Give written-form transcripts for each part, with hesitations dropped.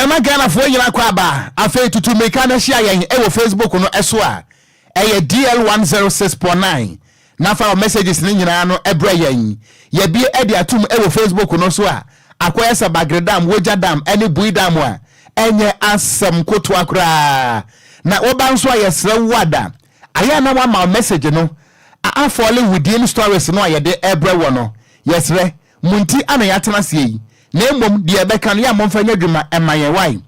Yama Ghana for you like Kwaba. I feel to make an share ewo Facebook no eswa. DL106.9. Na fa messages ni nyina no ebre yen. Ye bi e dia tum ewo Facebook no so a. Akoya sa bagredam woja dam ene buidam a. Enye asem koto akra. Na oba nso ayesre wada. Aya na wa ma message no. A falling within stories no ayede ebre wo no. Yesre munti ana yatena sei. Na emom de ebeka no ya momfanya dwuma emaye wan.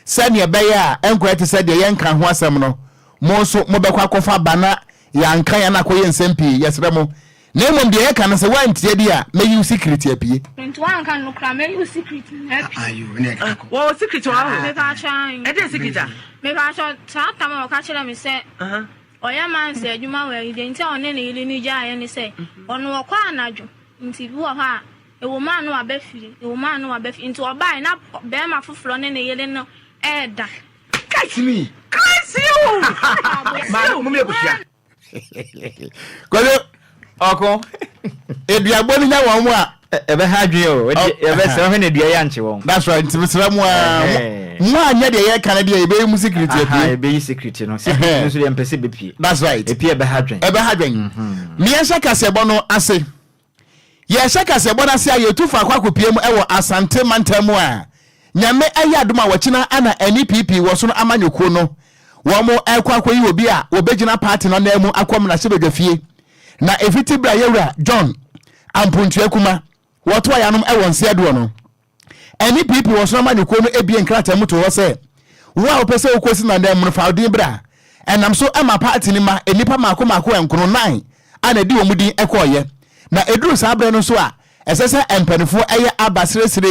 Sani ebeya Enquires said de yenka ho asem no. Mo so mo bekwa kofa bana yanka ya na koye nsempi yesre mo. Na emom de yeka no se wantie dia me use secret apie. Nti wanka no kra me use secret happy. Ayo ne ka ko. Wo secret wa ho. Me ka chan. E dey secret a. Me ka chan ta ma ka kire me se. Oya man se adwuma wa ide nti one ne ile ni ja ye ne se. Ono wo kwa anadwo. Nti bi wo ha e wo ma no abafiri. E wo ma no abafiri. Nti obai na be ma foforo ne ne ile no e da. Catch me. Catch you. Ma mo me busia. Kwado Oko. Eduabo ni nya won mu a Ebe ha dwe o. Ebe se ho ne dua ya nche won. that's right. Ntimsira mu a mu anya de ye kan de ebe mu secret apie. Ebe yi secret no. Secret no so de mpese be pie. That's right. Epi ebe ha dwen. Ebe ha dwen. Me yesha kasebo no ase. Yesha kasebo na se ayetufa akwakopie mu ewo Asante mantamu a. Nyame ayi adoma wachina ana NPP wo so no amanyoko no. Wo mo ekwakoyi obi a obegina party no na mu akwam na sebedwafie. Na efiti bra yewra John Ampuntu akuma woto ayanom e won se do no NPP wo so ma nyuko no ebie nkrata mu to wo se wo a opese okosi na ndem no faudin bra enam so ama party ni ma enipa mako enkono 9 ana di omudin ekoye na eduru sabre no so a esese empanifo eye abasresire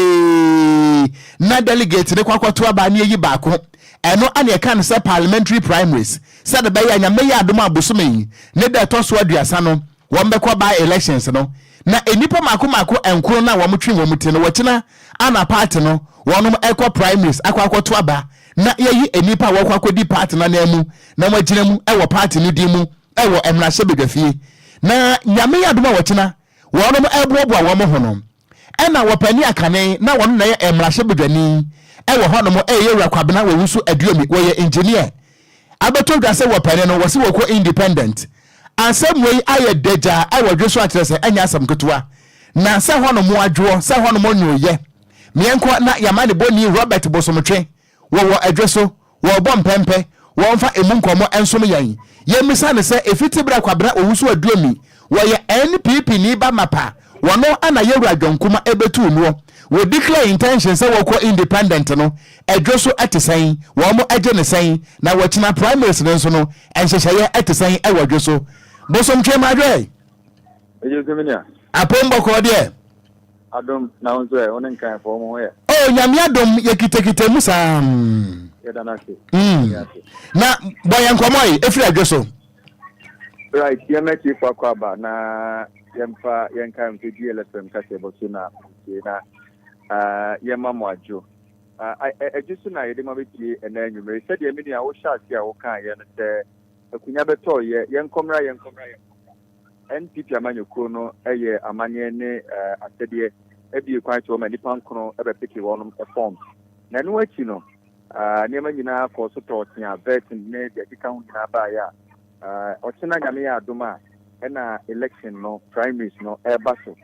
na delegate ne kwakwato aba na yi baako eno ane kan se parliamentary primaries said be ya nyame ya adom abosome ne da toso aduasa no wo mbekọ by elections no na enipa mako enkoro na wo mtwe wo mti no wachina ana party no wonom ekọ primaries akwakoto aba na yeyi enipa wo kwakodi party na namu na magina mu ewo party no di mu ewo emrahye bedwafie na nyame ya adom wachina wonom ebobo wo mo honom ena wo pani akane na wono na ye emrahye bedwani ewo honom eyewura kwabena wo wusu aduomi wo ye engineer abeto dwase wo pani no wo se wo ko independent ansem wey aye deja awo so atrese anya asam ketua na se hono mo adwo se hono mo nyoye mienko na yamane boni Robert Bosomtwe wo adweso wo bom pempe wo mfa emunkomo ensom yan ye misa ne se efiti bra kwabra owusu aduomi wo ye NPP ni ba mapa wono ana yewura dwonkuma ebetu nuo we declare intention say wo ko independent no adweso atesen wo mo agye ne sen na wo china primaries ne so no enhyehyeye atesen e wo adweso Bosomtwe madwe eje semenia apombo ko de adom na onzo e onen kan fo mo ye oh nyame adom ye kitekite musa ye danake na boyan komoy efri adweso right ye make you for kwaba na yemfa yenkan to DLFM kase boso na ye mamwajo ejusu na ye de mabeti ena nwumere said ye mini a wo shasi a wo kan ye no se akunya beto ye yenkomra NPP amanyoko no eye amanye ne asede ebi kwan to ma nipa nkono ebe peke wonum form na no achi no niam nyina ko so totia vet ne de kika hu nyina ba ya ochina nyame ya adoma na election no primaries no eba so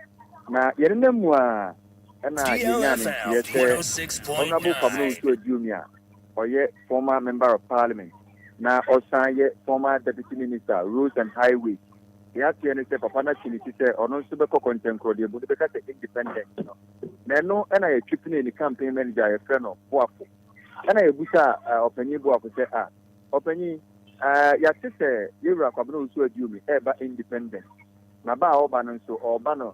na yene nemu a na yenya ne yete honorable Pablo Utuadiumia oye former member of parliament na osaye former deputy minister roads and highways ya tiene se papa na chiniti se ono nso be ko contenkro de bu de ka se independent no na no na ye twipine ni campaign manager ye frɛ no boafo na ye busa opanyi boafo se opanyi ya tese yewura kwabena nso adiumi eba independent na ba oba no nso oba no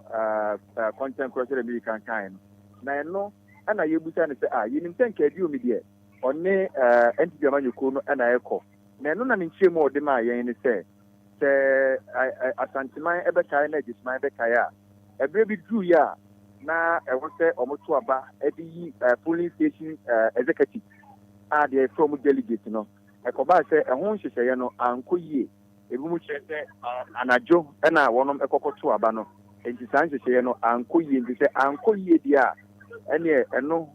contenkro se de kan kan no na no na ye busa ne se yinim tenka adiumi de onne entity amanyoko no na ye kɔ na no na nchie mo de ma yen ne se asantiman ebe kai na ejisman ebe kai a ebre bi dru ya na ewo se omoto aba ebi polling station executive de from delegate no ekoba se ehun hyehyeye no ankoyie ebi mu kyerɛ anajo na wonom ekokoto aba no enti san hyehyeye no ankoyie ndi se ankoyie dia ɛne ɛno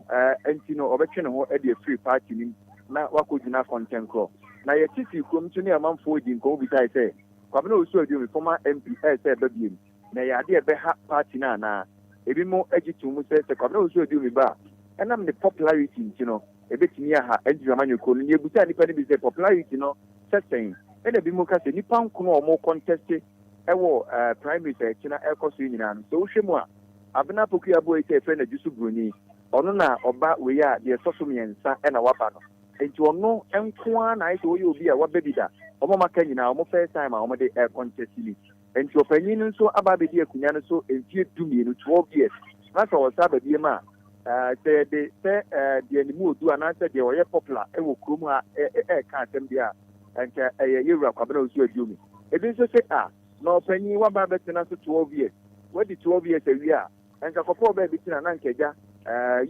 ɛnti no ɔbɛtwe ne ho ɛde free party nim na wakɔgyina content kɔ na yɛtiti kurom nso ne amanfoɔ di nkɔmɔ bi tae sɛ kwabena osu aduomi former MP sɛ ɛbɛbiem na yɛade ɛbɛha party no anaa ebi mo agye to mu sɛ kwabena osu aduomi ba ɛnam ne popularity nti no ɛbɛtumi aha ɛnti amanyɔkuo no yɛbusa nipa no bi sɛ popularity no sɛsɛn ɛna bi mu ka sɛ nipa nkono a ɔmo contest ɛwɔ primary sɛ ɛkyina ɛkɔ so nyinaa no sɛ wohwɛ mu a abena Okogyeabour sɛ ɛfrɛ no Jusu Broni ɔno na ɔba wei a deɛ sɔso mmiɛnsa ɛna waba no nti ɔno nko a na ayɛ sɛ ɔyɛ obi a waba bi da ɔmo maka nyinaa ɔmo first time a ɔmo de contest ni nti ɔpanyin no nso aba abɛdi akonnwa no so mfie 12 years na sɛ ɔsa abɛdi mu a sɛ yɛde sɛ deɛ ne mu odu anaasɛ deɛ ɔyɛ popular ɛwɔ kurom a ɛka asɛm bi a nka ɛyɛ yɛwura kwabena osu aduomi ebi nso sɛ na ɔpanyin waba abɛtena so 12 years wadi 12 years awie a nka kɔpɔ ɔbaa bi tena na nkagya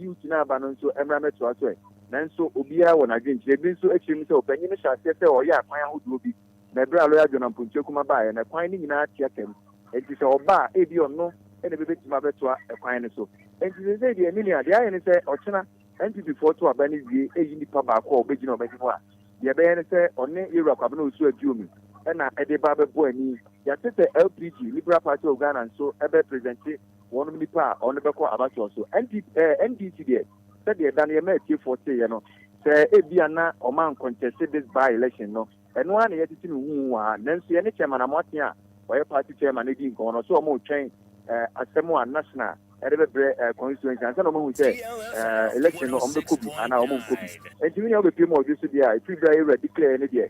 youth na aba no nso mmra mɛtoa so nanso obiara wɔ n'adwenkyerɛ ebi nso akyerɛ mu sɛ ɔpanyin no hyɛ aseɛ sɛ ɔyɛ akwan ahodoɔ bi na ɛberɛ a lɔya adwona mpontua kuma baeɛ na kwan no nyinaa tea kam nti sɛ ɔbaa ebi ɔno ɛna bɛbɛtumi abɛtoa kwan no so nti sɛ deɛ ɛni deɛ ayɛ ne sɛ ɔkyena NPP4 to aba no wie ɛyi nipa baako a ɔbɛgyina ɔbɛgyina hɔ a deɛ ɛbɛyɛ ne sɛ ɔne yɛwura kwabena osu aduomi ɛna ɛde ba bɛbɔ ani yɛate sɛ LPG Liberal Party of Ghana nso ɛbɛ presente wɔn nipa a ɔno bɛkɔ abatoɔ so NDC deɛ sɛdeɛ da no yɛma atiefoɔ teeɛ no sɛ ebia na ɔma ncontest this by election no ɛno a na yɛtete no hu a nanso yɛne chairman amoate a ɔyɛ party chairman no di nkɔmmɔ no so ɔmo twɛn asɛm a national ɛde bɛbrɛ constituency ansa na ɔmahu sɛ election no ɔmo bɛkɔ bi anaa ɔmo nkɔ bi nti mene wobɛpie mu ɔdwo so deɛ a ɛfiri bra yɛwura declare no deɛ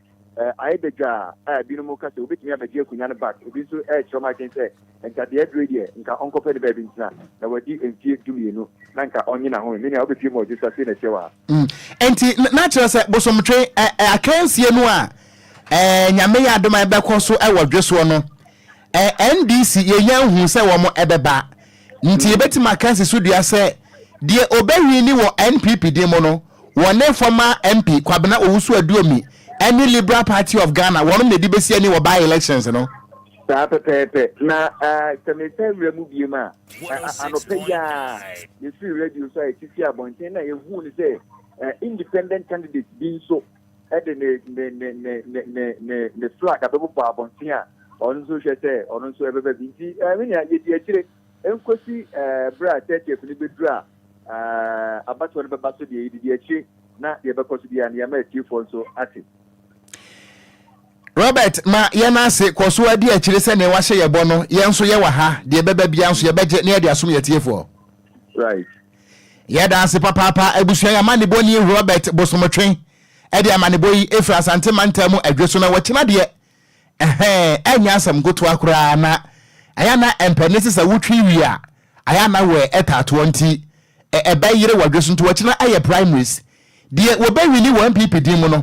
ayɛ badwa a binom ka sɛ wobɛtumi abɛgye akonnwa no back ebi nso ɛkyerɛ ma akyɛn sɛ nka deɛ adure deɛ nka ɔnkɔpɛ de baabi ntina na wadi mfie 12 na nka ɔnye na ho mene a wobɛpie mu ɔdwo so afei na ɛkyɛ wɔ a enti na kyerɛ sɛ bosomtwe akansie no a nyame yɛ adom a ɛbɛkɔ so ɛwɔ dwe soɔ no NDC yɛnya hu sɛ wɔn ɛbɛba nti yɛbɛtumi akansie so dua sɛ deɛ obɛwi ni wɔ NPP di mu no wɔne former MP Kwabena Owusu Aduomi any Liberal Party of Ghana one na di besi ani wɔ by elections no saa pɛpɛɛpɛ na sɛmɛsɛ wura mu biem a anɔpɛ ya yɛfiri radio so a yɛtiti abɔnten na yɛhu ne sɛ independent candidate bi nso ɛde ne flag abɛbobɔ abɔnten a ɔno nso hwɛ sɛ ɔno nso ɛbɛbɛ bi nti menya yɛdi akyire ɛnkosi berɛ a 30th no bɛduru a abatoɔ no bɛba so deɛ yɛdidi akyire na yɛbɛkɔ so deɛ a neyɛma atiefoɔ nso ate Robert ma yɛna ase kɔso adi akyire sɛ ne wahyɛ yɛbɔ no yɛnso yɛwɔ ha deɛ bɛbɛ bia nso yɛbɛgye ne yɛde asom yɛtiefoɔ right yɛda ase papa abusua amanebɔ ni Robert Bosomotwe ɛde amanebɔ yi efra asante mantam adwe so na wɔkyena deɛ anya asam goto akora na ayana empenese sa wotwi wi a ayana we etato nti ɛbɛyere wadwe so nti wɔkyena ayɛ primaries deɛ wɔbɛwi ni wɔ MPP din mu no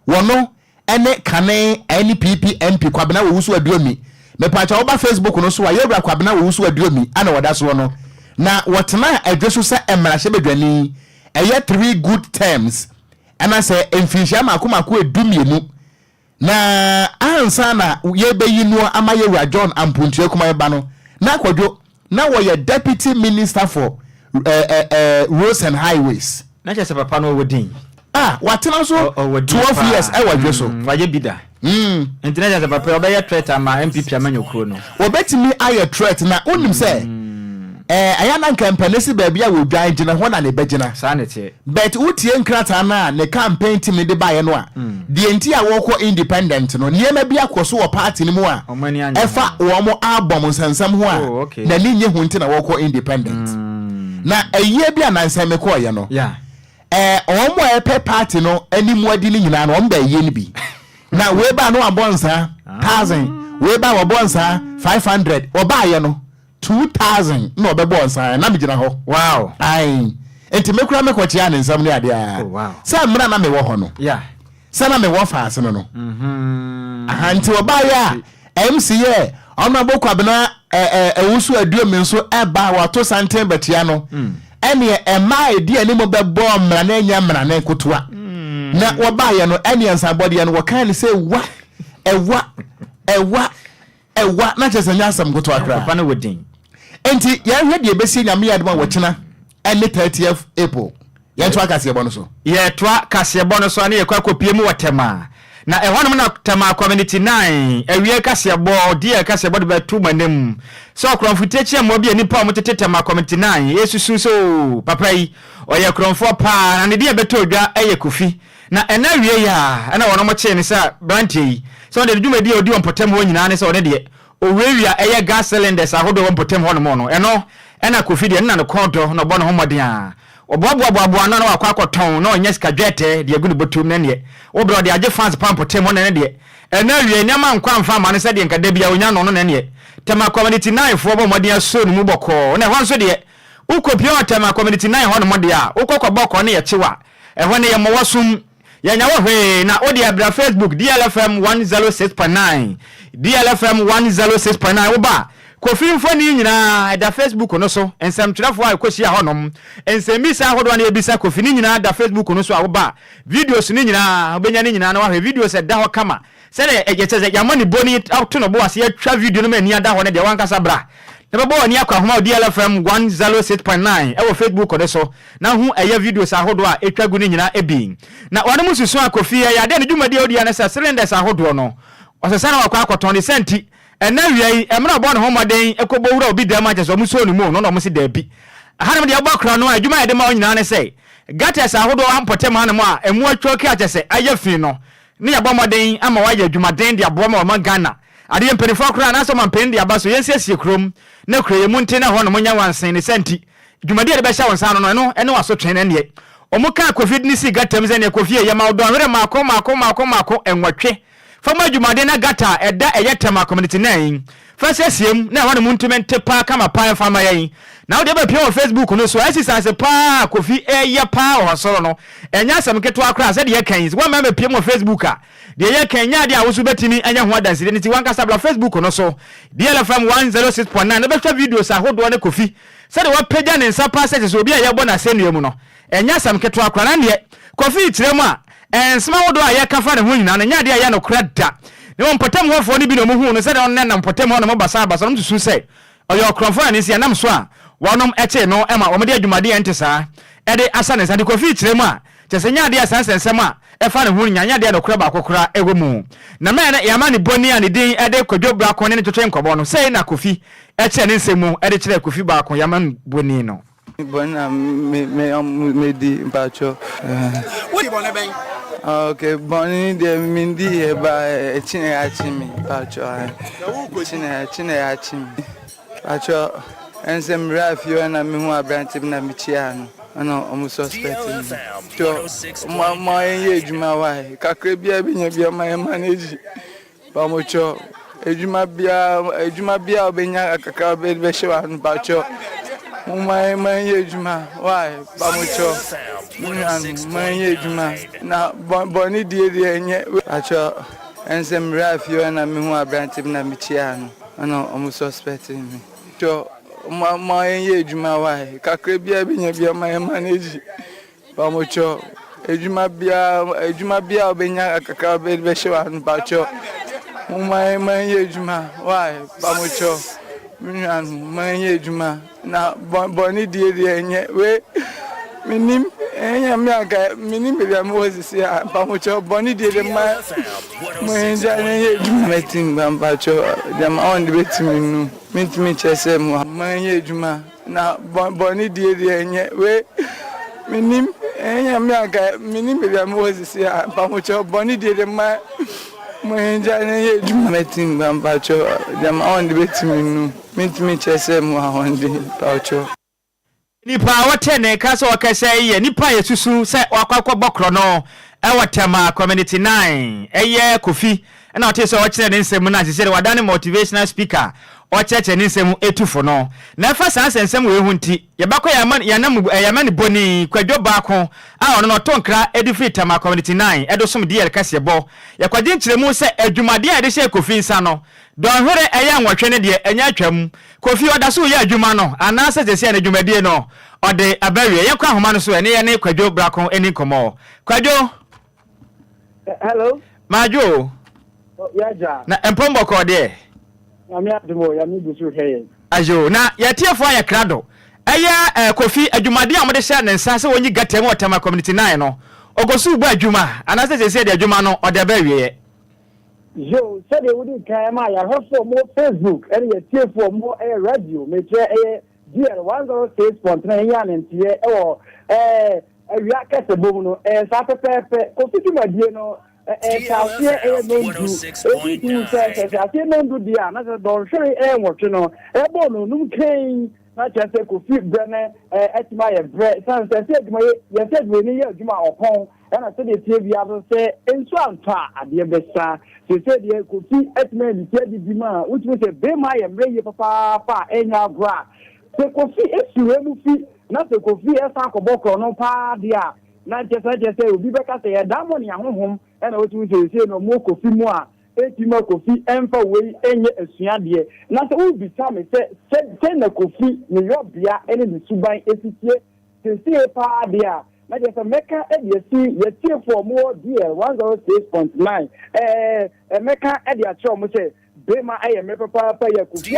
wɔno ɛne kane NPP MP Kwabena Owusu Aduomi mepacha oba Facebook no so ayewura Kwabena Owusu Aduomi ana wɔda so no na wɔtena adwe so sɛ emrahye bedwani ɛyɛ 3 good terms ɛna sɛ emfinhia makomako edumienu na ansa na yebeyi no ama yewura John Ampuntua kuma ba no na Kwadwo na wɔyɛ deputy minister for roads and highways na kyerɛ sɛ papa no wodin watena so 12 years ɛwɔ so waje bida nti na kyerɛ sɛ papa obɛyɛ threat ama MPP amanyɔkuo no obetimi ayɛ threat na onim sɛ ayana nkampanesi baabi a wodwan gina ho na ne bagina saa ne te but utie nkrata na ne campaign team de bae no a de enti a wɔkɔ independent no niema bi akɔso wɔ party no mu a ɛfa wɔn mo album nsensam ho a na ne nye ho nti na wɔkɔ independent na ayie bi anansɛm kɔ yɛ no wɔn mo ɛpɛ party no animu adi ne nyina no wɔn ba yie ne bi na we ba no abɔnsa 1000 we ba wɔbɔnsa 500 ɔba yɛ no 2000 no obebo nsan na megyina ho wow ai enti mekura mekochia ne nsam ne ade a sa mra na me wo ho no sa na me wo faase no no ahanti oba ya MCA ona bo Kwabena Owusu Aduomi nso eba wato santen batia no ene ema edi ani mo bebo mra na nya mra na kotoa na woba ya no ene nsan body no wo kan ne say ewa na chese nya asam kotoa kra papa no wodin enti ya hwe de besi nyame yadoma wɔkyena any 30th April. Yetwa kasebo no so. Yetwa kasebo no so na ye kwa kopie mu watema. Na ehwanum na tema community 9 ewie kasebo die kasebo de betu manem. So kronfutechi am obi anipa o motete tema community 9 yesusu so papai oye kronfo pa na ne die betu odwa eye kofi. Na ena wie ya na wono mo che ne sa branti. So de dwumadi odi wonpotem ho nyina ne sa one de owewia eye gas cylinders ahodo wonpotem ho no mo no. Eno ena kofi de na no konto no bo no homoden a. Oboaboaboa na wakwa akoton na onye sika dwete de agudu botum na ne wo bro de age fans pampo tem na ne de ena wie nyama nkwa mfa ma ne se de nkada bia onya no na ne tema community 9 fo bo modin so no mu boko na ho so de ukopia tema community 9 ho no mode a ukokọ boko na ye chewa ehwo ne ye mowasum ya nyawo hwe na odi abra Facebook DLFM 106.9 DLFM 106.9 wo ba Kofi mfoni nyina da Facebook no so ensem twerefo a kosia honom ensem bisa hodo na ebisa kofi ni nyina da Facebook no so awoba videos ni nyina obenya ni nyina na wahwe videos da ho kama se de ejecheze ya money boni out no bo ase atwa video no mani ada ho ne de wankasa bra ne bebo ni akwa homa DLFM 106.9 ewo Facebook no so na hu eye videos ahodo a etwa gu ni nyina ebi na wonu mususu akofi ya de ne dwumadi odi ya ne se cylinders ahodo no osesana wakwa akoton de senti ena wiai emra bo ne homaden ekobo wura obi da ma cheso muso ni mu no no mo se da bi hanam de abakra no adwuma ya de ma onyina ne sei gates ahodo ampotem hanam a emu atwoke achese ayafi no ne yabomaden ama waye adwumaden de abo ma Ghana ade mpelifo kra na so ma mpeni de abaso yensiesie krom na kra yemu nte na ho no monya wansen ne senti adwumade de be sha wonsa no no ene waso twen ne ne omuka covid ni si gatem ze ne kofie ya ma odo hwere mako enwatwe Fama jumade na gata eda eyetema community 9 fasesiem na wane muntumente pa kama pa fama yen na wo de be pia Facebook no so exercise pa kofi eye pa o soro no enya sam keto akra se de ye kan wo ma be pia mo Facebook a de ye kan nya de a wo so betimi enya ho adanse de nti wanka sabla Facebook no so DLFM 106.9 na be twa videos ahodo ne kofi se de wo pagya ne nsa pa se so obi a ye bo na senuemu no enya sam keto akra na de kofi tiremu a ensma wodo a ye kafa ne ho nyina na nya de ya no krada ne won potem ho fo ne bi no mu hu no se de on na potem ho no mo basa no tusu se oyo okronfo ani se anam so a wonom eche no ema wo de adwumade ente saa e de asa ne sa de kofi tiremu a chese nya de asansensem a e fa ne ho nya de no kra ba kokora ewo mu na me na yama ne boni a ne din e de Kwadwo Ocran ne twetwe nkobo no sei na kofi eche ne nsemu e de kire kofi ba ko yama boni no Bona me di bacho. What you want to be? Okay, boni de mindi e ba chine achimi bacho. Chine achimi. Bacho ensem rafio na me hu abranti na me chia no. Ana omu suspect. To ma ye ejuma wai. Kakre bia bi nya bia ma manage. Ba mo cho ejuma bia obenya kakra be shewa no bacho. My juma, why, Bamucho, my juma, now Bonnie dear, and yet I saw and some rafio and a memoir branch na Michiano. I know almost suspecting me. So my juma, why, Kakribia being my manage Bamucho, Ejuma bia, Benya, Kakao, Besho, and Bacho. My juma, why, Bamucho. My juma na boni die enye we minim enya miaka minim bia Moses ya pamocho boni die ma mo enja enye juma metin bambacho dem on the betimi nu mitimi chese mo enye juma na boni die enye we minim enya miaka minim bia Moses ya pamocho boni die ma mo enja enye juma metin bambacho dem on the betimi nu mitimi chese mo ahonde pacho nipa watene kaso wakase ye nipa yesusu se wakwakwa bokro no ewatema community 9 eye kofi na otese wakire ne nsem na sese wadane motivational speaker ocheche ne nsem etufo no na fa sanse nsem we hu nti ye bakọ yamani boni Kwadwo baako a ono no tonkra edifita ma community 9 edosom DL kasebo ye kwagye nkyeremu se adwumade a de hye kofi nsa no don hwere eya nwotwe ne de enya atwam kofi odaso ye adwuma no ana se sese na adwumade no ode abawie ye kwa homa no so ene ye ne Kwadwo baako eni komo Kwadwo hello Majo yaja na empombo ko de Yami adumo yami busu heye ajo na yetiefo ya krado Aya Kofi adwumade a mo de hye ne nsa se wonyi gatem Otema community 9 no. Ogosu bu adwuma anase se de adwuma no ode ba wiye. Yo, said they wouldn't come out. I heard for more Facebook and you see for more radio. Make sure DL106.9 and here or a react a bono and Saturday. Coffee, my dear, no. I do the another don't show what you know. A bono, no cane. Not just a coffee brenner at my bread. Sans I said, you said we need you upon, and I said, if you have say, in Swampa at the best. They said, you could see at men, the demand, which was a be my and bring your papa, and your bra. The coffee is to remove feet, not the coffee as a boko, no pa, dear. Not just I just say, we'll be back at the damn home, and I was to say no more coffee more. Etimo Kofi emfa we enye asuade na se wo bisa me se na Kofi ne yobia ene ne suban efitie se pa dia na je se meka e de si yetie for more DL 106.9 meka e de acho mo se bema aye me papa ya Kofi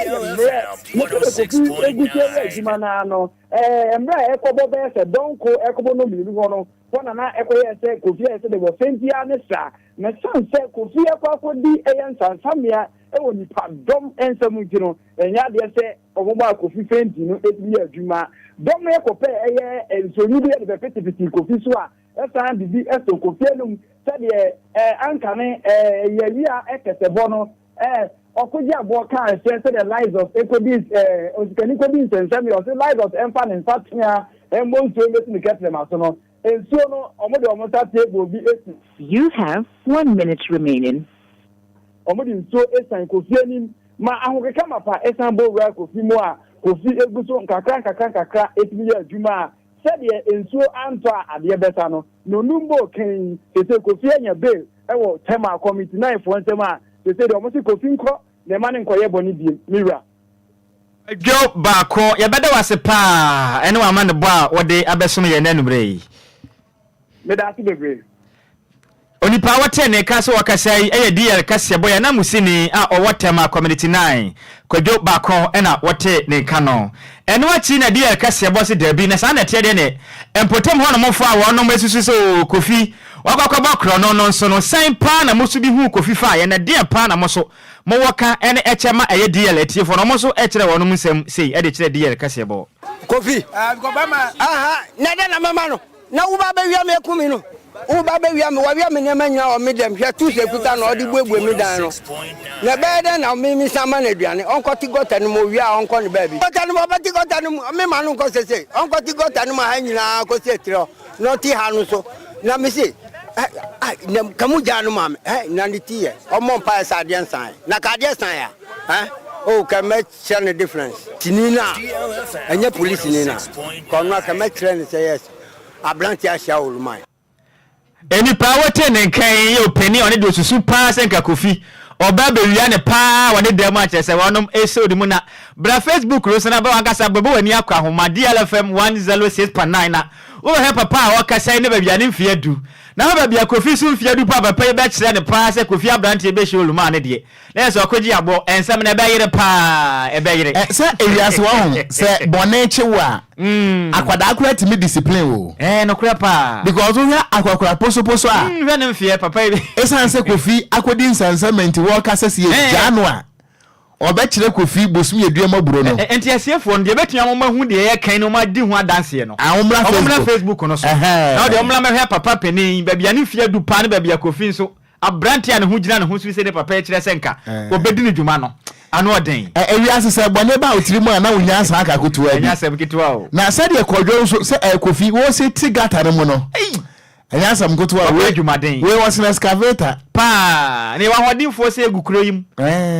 na no emra ekobo be se donko ekobo no mi no na ekoye se Kofi se de bo fentia ne sa na sanse Kofi akwakodi eyan sansamia e woni padom ensam gino enya de se omoba Kofi fenti no ebi adwuma dom e kope eye ensoni de be petipiti Kofi so a esan bibi esto Kofi enum se de ankane yewia ekesebo no Okogyeabour Ocran say the lives of Enquiries Enquiries and Sammy or the lives of Enfan and Fatia and most to listen to get them out no and so no omodo omota table be 80. You have 1 minute remaining. Omodi so esan Kofi anim ma ahokeka mapa esan bo ra Kofi mo a Kofi eguso nkakra etimi adwuma said the enso anto ade beta no no numbo kan say Kofi anya bail ewo tema committee 9 for nsema. They said almost Kofi nko the man Enquires boni bi mira Joe Bako ya beda wase pa ene wa man bo a wode abesom ye nanumre me da ti bebre Onipa wote ne ka so wakasai eye DL kase boya na musini a Otema community 9 Joe Bako ena wote ne ka no ene wachi na DL kase bo se dabi na sa na tie de ne empotem ho no mofo a wono mesusu so Kofi Okogyeabour Ocran no nso no san pa na moso bi hu Kofi fa ye na de pa na moso mo woka ene echema eye DL etiefo no moso echere wono nsem sei e de kire DL kase bo Kofi aha na de na mama no na wo ba be wi am ekumi no wo ba be wi am wa wi am ne manya o medem hwe tu se kuta no odi buebu mi dan no na be de na mi sama na aduane onko ti gota no mo wi a onko ne ba bi gota no ba ti gota no me ma no ko sese onko ti gota no ma ha nyina ko se tiro no ti ha no so na me se kamu janu mame na nitiye omo pa sa de nsan na ka de nsan ya oh can make the difference tinina anya police nina kono ka make trend say yes abranti ahia olumai eni pa wote ne kan ye openi oni de osusu pa senka Kofi oba be wia ne pa woni dem a chese wonom eso di mu na bra Facebook ro sana ba wakasa bebo wani akwa homa DLFM 106.9 na wo he papa wakasa ne ba bia ne mfie du na ba bia Kofi su mfie du papa pa be kire ne pa se Kofi abranti be hye oluma ne de na so Okogyeabour ensam na be yire pa e be yire se ewiase wo ho se bone chewa akwada akura timi discipline wo no kura pa because we akwakura poso a hwe ne mfie papa be esan se Kofi akodi nsansamenti wo kasa se janu a obekire Kofi bosum yeduama buro no enti asiefo no de betua mo mahu de ye kan no ma di hu adanse no ahomra Facebook no so na de omla mehwe papa penin babia ne fie du pa ne babia Kofi so abrantia ne hu gina ne hu so se de papa kire senka obedi ne dwuma no ano oden ewiase se bone ba otiri mu na wonya asa aka kotoa bi enya sem kitwa o na se de Kwadwo so se Kofi wo se tigata ne mu no enya sam kotoa we adwumaden we was an excavator pa ne wa hodinfo se egukuro yim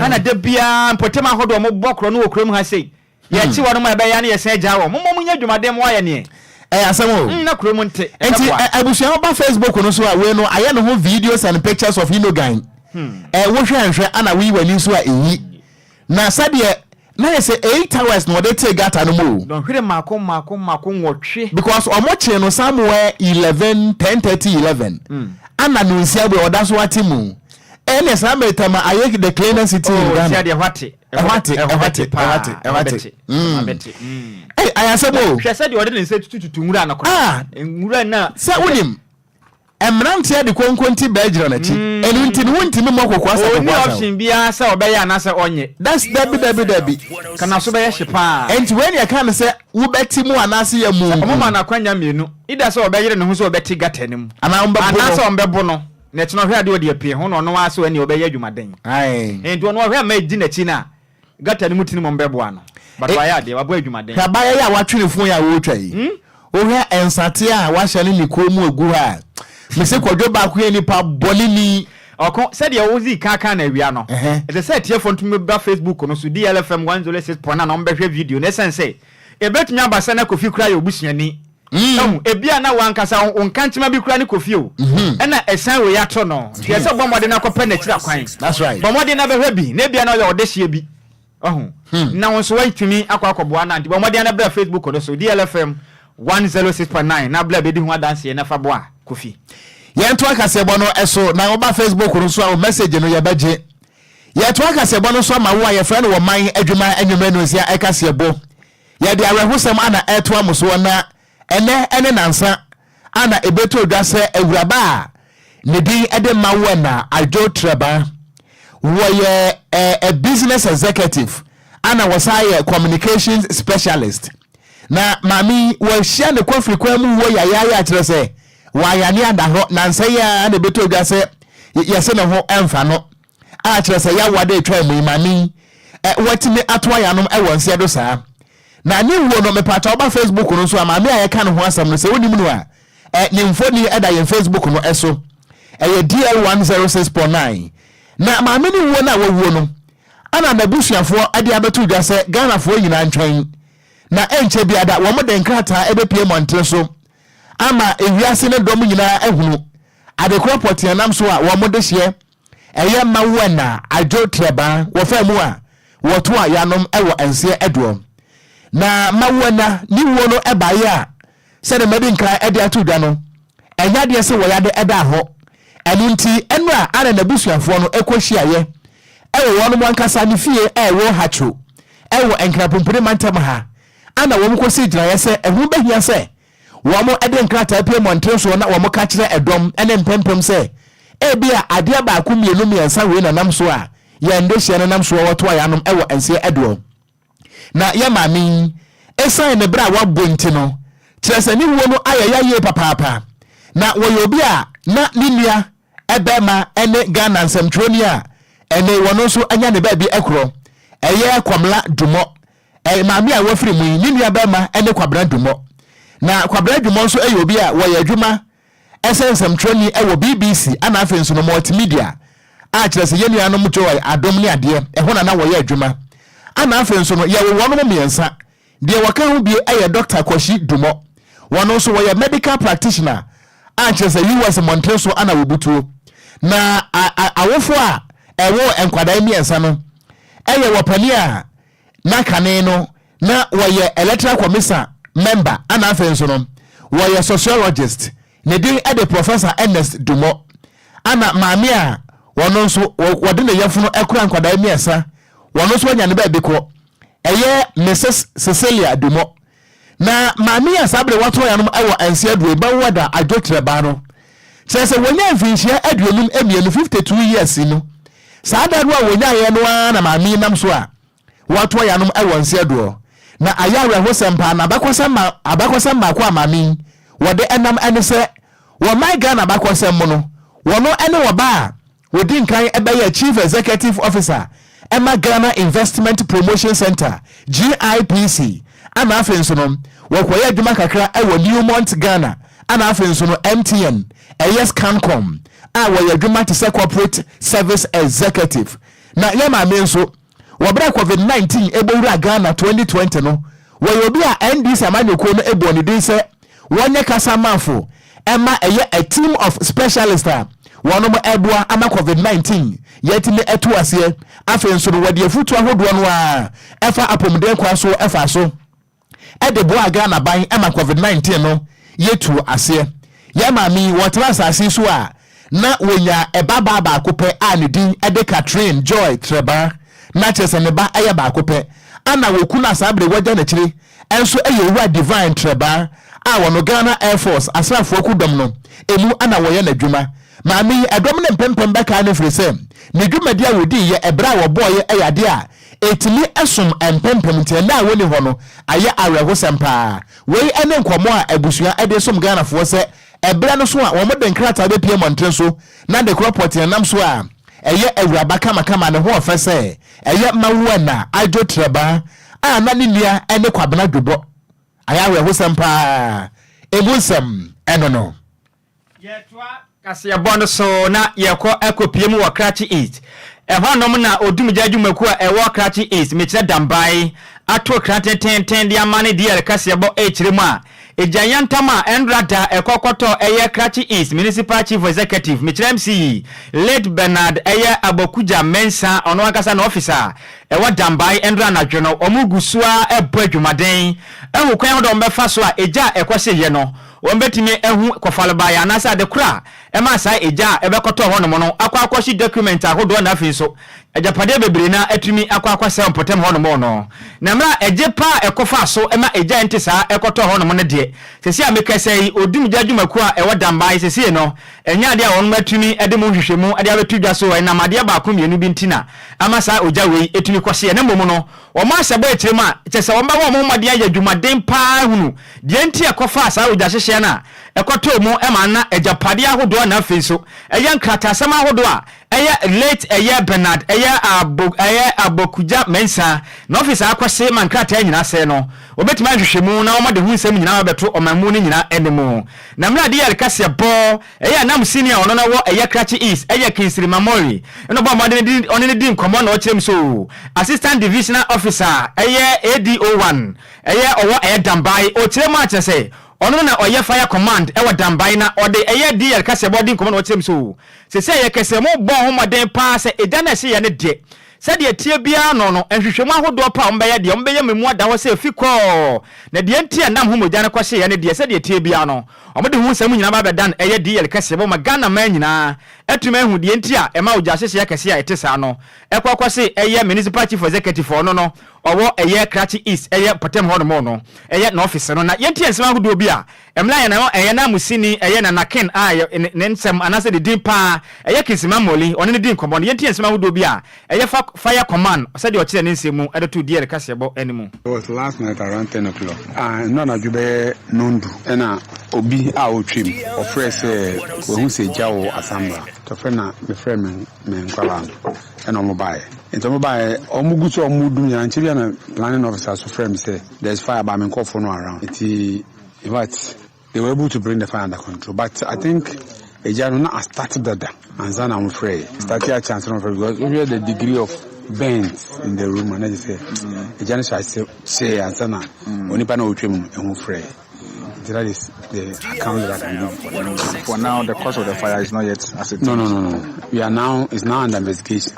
ana da bia mpotema hodo mo bokro no okrom ha sei ye chi wono ma be ya ne ye se ja wo mo nya adwumaden mo aye ne asamo na kuro nte enti abusuan ba Facebook no so a we no aye no ho videos and pictures of Hinogan wo hwe ana we wani so a eyi na sade na ye say 8 hours no dey take gata no mo don hwere makom wotwe because omoche no somewhere 10:30 ana no nsia bo oda so atimu ene sa metama aye the cleaner city in Ghana de hwate ehwate hey ayasebo hwe said odi ne se tututu nwura na kwa nwura na se wonim emrantia de konkonti bejira na chi enu nti no ntimi mokoko asa ko ni option bia se obeya na se onye that's debi kana so beya hyepa enti when you can say wo beti mu anase ya mu omoma na kwanya mienu ida se obeyire ne ho se obeti gatenim ana se ombebo no na ti no hwe ade odi apie ho no no ase ani obeya adwumaden ai enti ono hwe ma di na chi na gatenim tini mo mbebo ano but waya de wabo adwumaden ka ba ya watwene fun ya wo twa yi o hwe ensate a wa hye ne komu egu ha me se kwadwo ba ko ni pa bolini oko said ya wozi kaka na awia no e se tiefo ntumi ba Facebook no so DLFM 106.9 na mbehwe video na sense e betumi abasa na kofi kura ya obusuani ebia na wankasa onkantima bi kura ni kofi o na esan we ya to no tie se bomode na kope na kira kwan that's right bomode na behwe bi na bia na ya odehye bi na wonso wantumi akwakoboa na ndi bomode na bra Facebook no so DLFM 106.9 na bla bedi ho adanse na faboa kofi yento akasebo no eso na oba Facebook no so a message no yebaje yento akasebo no so ma wo ye friend wo man adwuma anwuma no sia ekasebo ye de awehosem ana eto amuso na ene nansa ana ebeto odwase awuraba ne din ede mawo na ajo treba wo ye a business executive ana wasaye communications specialist na mami wo hia ne kwafri kwamu wo yaya akire se wayani adaho nansa ya na beto odwase yese ne ho emfa no a kire se ya wade twa mu mami watimi atwa ya no wonse do saa na ni wo no mepata oba Facebook no so amami aye kan ho asam no se wonim no a ni mfoni eda ye Facebook no eso ye DL106.9 na mami ni wo na wo no ana na busuafo ade abeto odwase Ghana fo nyina ntwan na enche bia da wo mo den krata ebepie montre so ama ewiase ne dom nyina ehunu adekro potianam so a wo mo de hye eye mawo na ajo treba wo fa mu a wo to a yanom ewo ense edo na mawo na ni wo no ebaye a se de medinka ede atudwa no enya de se wo ya de eda ho enu nti enu a ana na busuafo no ekohyiaye ewo wono mo ankasa ne fie ewo hacho ewo enkrapompure mantem ha ana wo mkosi gyina yese ehu behia se wo mo ede nkrata pie montre so na wo mo ka kire edom ene mpempem se ebia ade ba ku mienu miensa we na nam so a ye ndohye na nam so wo to ya nom ewo ense edo na ye mami esan ne bra wa bonti no kire se ni wo no ayaya ye papapa na wo yo bia na ninua ebema ene Ghana nsemtroni a ene wono so anya ne ba bi ekro eye kwamla dumo mami a wafiri mu ninua bema ene kwabra dumo na kwabra dumo so eyobi a wo yadwuma nsemtroni ewo BBC ana afi nso no multimedia a kire se yenua no mjoy adom ne ade ehona na wo yadwuma ana afi nso no ye wono mo miensa de waka hu bi eye Dr. Kwashi Dumo wono so wo ye medical practitioner a kire se US Montreal so ana wobutuo na awofo a ewo enkwadai miensa no eye wopani a na kane no na wo ye electoral commission member ana afi nso no wo ye sociologist ne din ede Professor Ernest Dumo ana maami a wono so wode ne yefuno ekura nkwadai miensa wono so nya ne ba bi ko eye Mrs. Cecilia Dumo na maami a sabre wato ya no ewo anse aduo ba woda adwotreba no sese wonya mfinhia aduonum emienu 52 years no saada ro a wonya ye no na maami nam so a wato ya no ewo anse aduo na ayawre hosempa na abakosem ma kwa maami wode enam ene se wo my Ghana bakosem mo no wono ene wo ba wodi nkan ebeye Chief Executive Officer Emma Ghana Investment Promotion Center GIPC ana afenso no wokoye adwuma kakra ewo Newmont Ghana ana afenso no MTN Cancom a wo adwuma te se corporate service executive na yema menso wobra COVID-19 ebowura Ghana 2020 no wo yobi a NDC amanyoko no eboni din se wonye kasa mafo Emma a team of specialists wono mo ebua ama COVID-19 yetime etu ase afenso no wode afutu ahodo no a efa apomden kwa so efa so edebo aga na ban ama COVID-19 no yetu ase ya mami wotra asase so a na wonya ebaba ba kope a ne din ede Catherine Joy Treba na kyerɛ ne ba ɛyɛ baako pɛ ana wɔkuna saa bere wɔgya n'akyiri ɛnso ɛyɛ wura divine treba a wɔno Ghana Air Force asrafoɔ kudɔm no emu ana wɔyɛ n'adwuma maame ɛdɔm ne mpempem bɛka ne firi sɛ ne dwumadi a wɔdi yɛ ɛbra a wɔbɔɔyɛ ɛyɛ ade a etimi ɛsom mpempem ntɛ na wɔni hɔ no ayɛ awerɛhosɛm paa wei ɛne nkɔmɔ a abusua ɛde som Ghanafoɔ sɛ ɛbra no so a wɔn de nkrataa bɛpie mɔnten so na de kropɔt nam so a ɛyɛ awuraba kama ne ho ɔfɛ sɛ ɛyɛ mawuwa na adwo treba a na ne nua ɛne kwabena dwobɔ ayɛ awerɛhosɛm paa ebusɛm ɛno no Kasiyabo no so na yɛkɔ akɔpie mu wɔ Krachi East ɛhɔnom na odumgya dwumaku a ɛwɔ Krachi East mekyerɛ dambae ato kratenten de amane DL Kasiyabo ekyire mu a ejanyantam a endrada ekɔkɔtɔ ɛyɛ Krachi East Municipal Chief Executive mekyerɛ MC late Bernard ɛyɛ Abokuja Mensa ɔno akasa na officer ɛwɔ dambae endra na dwono ɔmugusua ɛbɔ adwumaden ɛho kwan ho dɔm bɛfa so a eja ɛkɔhyɛ yɛ no wɔmbɛtumi ehu kɔfalba ya na sa de kura ɛma sa eja ɛbɛkɔtɔ hɔ no mo no akɔakɔhye document ahodoɔ na afei so ajapade bebre na atumi akɔakɔsɛ mpɔtam hɔ no mo no na mra eje pa ɛkɔfa so ɛma eja nte saa ɛkɔtɔ hɔ no mo no de sesi a mekasɛ yi odumgya dwumaku a ɛwɔ dambae sesi no ɛnya ade a wɔn matumi ɛde mo hwehwɛmu ade abetu dwa so ɛna made ba akomienu bi ntina ama sa oja wei etumi kɔhye ne mmom no wɔn asɛbɔ ekyire mu a kyɛsɛ wɔn ba wɔn made ayɛ dwumaden paa hunu de nti ɛkɔfa sa oja hyehyɛ na ɛkɔtɔ mu ɛma na ajapade ahodoɔ na afei so ɛyɛ nkratasɛm ahodoɔ a ɛyɛ late ɛyɛ Bernard ɛyɛ Abokuja Mensa na officer akɔse man krata nyina sɛ no obetuma hwehwɛmu na wɔn de hu nsɛm nyina bɛto ɔmanmu no nyina ɛnemu na mra de yɛ Kasiyabo ɛyɛ nam senior ɔno na wɔ ɛyɛ Krachi East ɛyɛ Kinsiri Memory ɛno bɔ ɔmɔde ɔne ne di nkɔmɔ na ɔkyerɛm so assistant divisional officer ɛyɛ ADO1 ɛyɛ ɔwɔ ɛyɛ dambae ɔkyerɛm a kyerɛ sɛ ono na oye fire command ewa dambai na ode eye DL Kasiyabo din komo na otem so se ye kese mo bon homaden pa se eja na se ye ne de se de tie bia no no enhwehwemu ahodo pa ombeye de ombeye memu ada ho se fikɔ na de ntia nam ho mogya ne kwhye ye ne de se de tie bia no omode hu nsam nyina ba bedan eye DL Kasiyabo ma Ghana man nyina etuma hu de ntia e ma ogya hyehye ya kese ya etesa no ekwakwase eye municipal chief executive no owo eye Krachi East eye potem ho no no eye na office no na yentia nsema ahodo bi a emla ye na eye na musini eye na naken a ne nsem anase de din pa eye Kisima Moli one ne din kombo no yentia nsema ahodo bi a eye fire command said o kire ne nsemu ede to DL Kasiyabo animu. It was last night around 10 o'clock. No na jube nondu ena obi a otwem ofre se we hu se jawo asamba to fe na me friend me nkwala ena mobile into mobile omugu so omudu nya nchiri na planning officer so friend say there's fire by me call for no around it what they were able to bring the fire under control, but I think ejano na started that and then I'm afraid started a chance because we had the degree of burns in the room and I say ejano say and then only pa na otwem ehun free. That is the account that I can do. For now, the cause of the fire is not yet ascertained. No. It's now under investigation.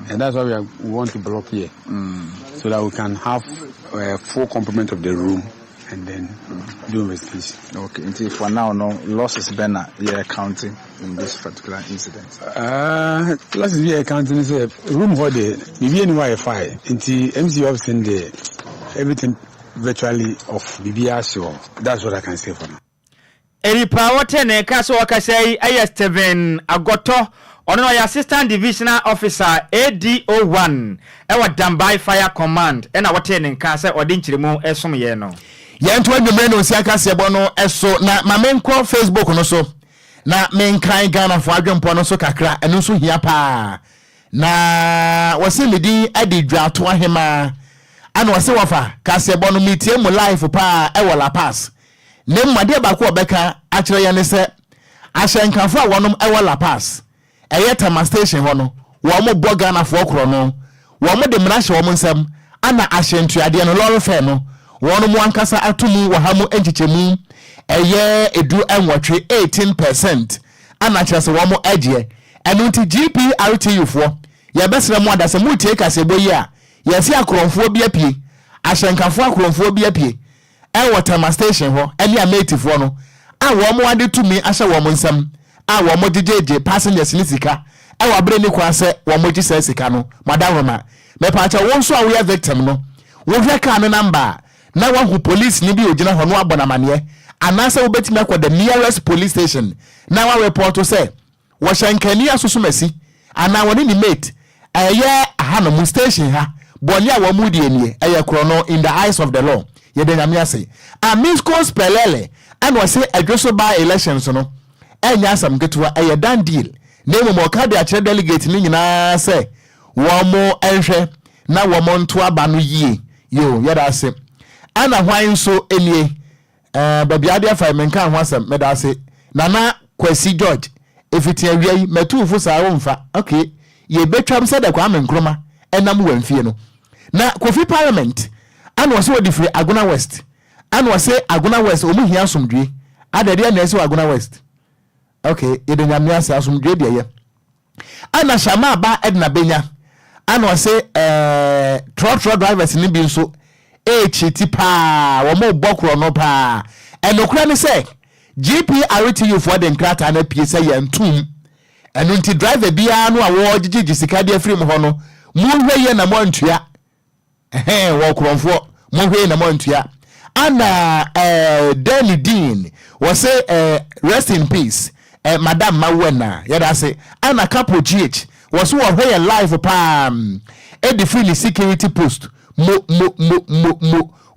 And that's why we want to block here. So that we can have a full complement of the room and then do investigation. Okay, until for now, no losses been accounting in this particular incident. Losses accounting is a room where maybe anywhere fire. Until MC office in there, everything virtually off BBR, so that's what I can say for now. Eripa wotene kaso wakasai aya Steven Agoto ono ya assistant divisional officer ADO1 ewa dambai fire command ena wotene kasa odi nchiremu esom ye no yento adwumre no sia Kasiyabo no eso na mamenko Facebook no so na menkan Ghana fo adwempo no so kakra eno so hia pa na wasimidi adi dwato ahema ana wase wafa Kasiyabo no metie mu live pa ewo La Paz ne mmade ba ko obeka akire ya ne se ahyenkafo a wonom ewo La Paz eyetama station ho no wo mo boga na fo kro no wo mo de mra hye wo nsam ana ahyentuade no loro fe no wonom wankasa atomu wo hamu enchichemu eye edu enwotwe 18% ana kyerese wo mo agye enu ti GPRTU fo ye besere mo adase mu tie Kasiyabo yi a yesi akromfo bi apie ahyenkafo akromfo bi apie watama station ho eni ametifo no a wo mo ade tumi ahye wo mo nsam a wo mo jejeje passengers ni sika e wa bre ni kwa se wo moji se sika no madam Roma me pa cha won so a we victim no wo hwe ka no number na wa hu police ni bi ogina ho no abonamane anase wo betimi akọ the nearest police station na wa report to say wo shankani asusumasi ana woni ni mate eye ahano station ha boni a wo mu die nie eye krono in the eyes of the law ye de nyame ase a miss cause pelele and was say adwoso by elections no enya asam getwa eye dan deal name mo ka de akere delegate ni nyina say wo mo enhwe na wo mo nto aba no yie yo ye da se ana hwan so enie baby adia fa menka ho asam me da se nana Kwesi George efiti awiai metu fu sa wo mfa okay ye betwam se da kwa menkroma enam wamfie no na Kofi Parliament ana wo se wo difre Aguna West ana wo se Aguna West omu hia asomdwe adade na ese Aguna West okay ye de nyame ase asomdwe de ye ana shama ba Edna Benya ana wo se trotro drivers ni bi nso chiti pa wo mo bokro no pa enokura ni se GPRTU for the nkrata na pie se yentum enu nti driver bia no a wo gigi sika de afrim ho no mu hwe ye na mo ntua wo kronfo mo hwe na mo ntua ana Daily Dean was say rest in peace Madam Mawena yada say ana Capo GH was wo hwe live pa e free security post mo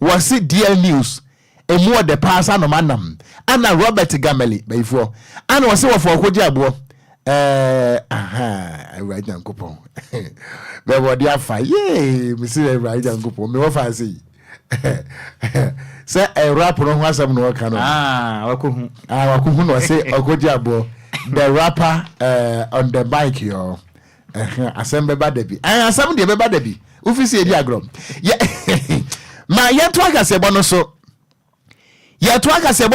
was DL News e mo the pass anomanam ana Robert Gameli before ana was say for Okogyeabour right Yankopon be body afa yeah me see right Yankopon me wo fa say say a rap no ho asam no ka no wakuhu no say Okogyeabour the rapper on the bike yo asem be bad bi asem de be bad bi ofisi edi agrom ma yeto akasebo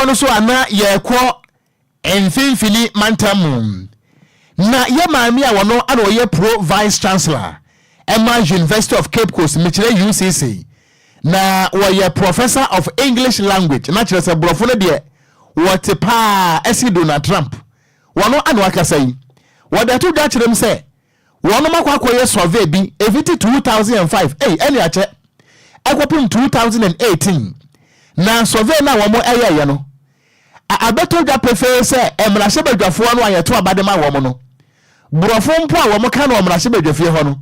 no so ana ye kwo enfimfini mantam na ye maami a wono ana ye pro vice chancellor Emma University of Cape Coast Michire UCC na wo professor of English language na kire se brofo no de what pa esi Donald Trump wono ana wakasa yi wodatu da kire m se wono makwakoye survey bi eviti 2005 eni ache ekwopim 2018 na survey na womo eye no abeto da prefer se emrahye badwafo no ayeto abadema womo no brofo mpo a womo ka no emrahye badwafie ho no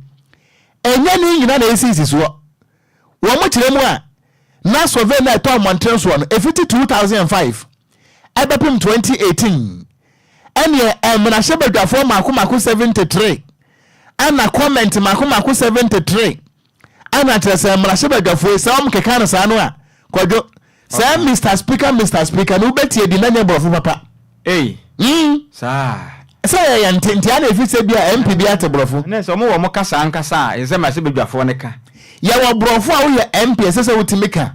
enye ni nyina na esisi so womo kire mu a na survey na eto amonten so no eviti 2005 ebepim 2018 eni emrahye badwafo mako 73 ana comment mako 73 ana trese mrahye badwafo se om keka no sa no a Kwadwo say Mr. Speaker no betie di nanya brofo papa sa say ya ntentia na efi se bia MP bia te brofo na so mo wo mo kasa ankasa e se ma se badwafo ne ka ya wo brofo a wo ye MP se wutimika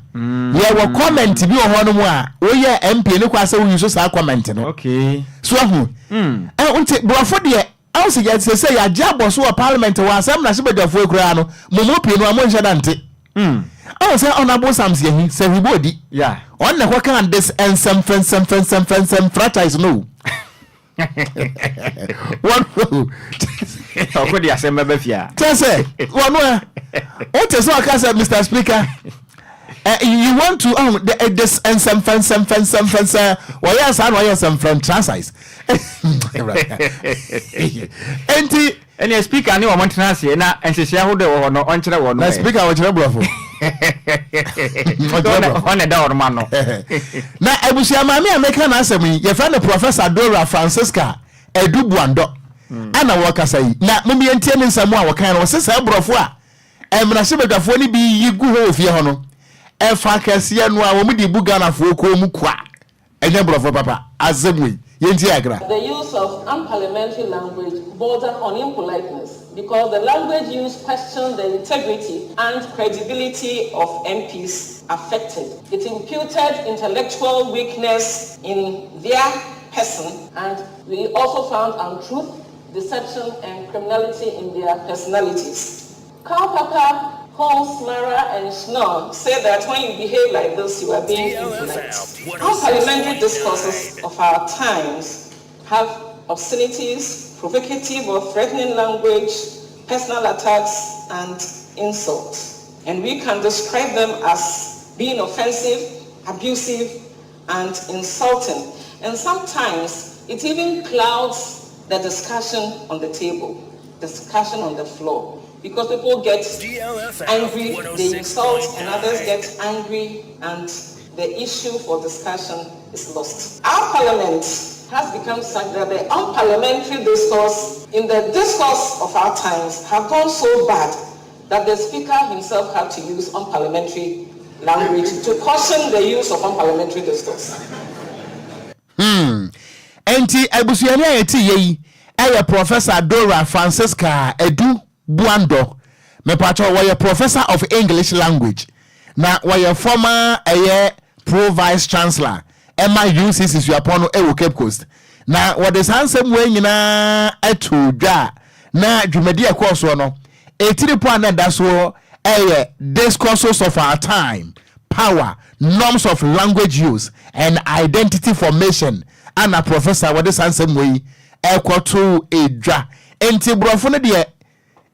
ya wo comment bi wo ho mu a wo ye MP ne kwa se wo yuso sa comment no okay so hu unti brofo de also get say ya jabo so parliament wa asem na se badwafo ekura no mo pie no amo nhada nte say honorable Sam's here say we body yeah on the what can this and some franchise no one ko dia say mabafia say one no what is what can say Mr. Speaker you want to this and some why yes some franchise any speaker ni o montena se na enhyehyia ho de wo no on kire wo no na speaker wo kire brofo on da orma no na ebusia maami ameka na asem ye friend Professor Dora Francisca Edubuando ana wo kasa yi na mumbi entie ne nsam a wo kan no se sa brofo a emrahye badwafo ni bi yigu ho ofie ho no e fa kase no a wo mu di bugana fo ko mu kwa enye brofo papa azemwe The use of unparliamentary language bordered on impoliteness because the language used questioned the integrity and credibility of MPs affected. It imputed intellectual weakness in their person, and we also found untruth, deception, and criminality in their personalities. Karl Popper, Holmes, Mara, and Schnorr say that when you behave like this, you are being impolite. Unparliamentary discourses of our times have obscenities, provocative or threatening language, personal attacks, and insults. And we can describe them as being offensive, abusive, and insulting. And sometimes it even clouds the discussion on the table, discussion on the floor, because people get angry, they insult, and others get angry, and the issue for discussion is lost. Our parliament has become such that the unparliamentary discourse in the discourse of our times have gone so bad that the speaker himself had to use unparliamentary language to caution the use of unparliamentary discourse. Enti ebusuani ayeti yeyi eye Professor Dora Francisca Edu Buando me pacho wa Professor of English Language na wa former Pro Vice Chancellor Emma UCC suapono ewo Cape Coast na what is handsome way nyina etu dwa na dwumadi ekoso no etiripo na daso discourses of our time, power, norms of language use and identity formation. And a professor what is handsome way ekwoto edwa enti brofo no de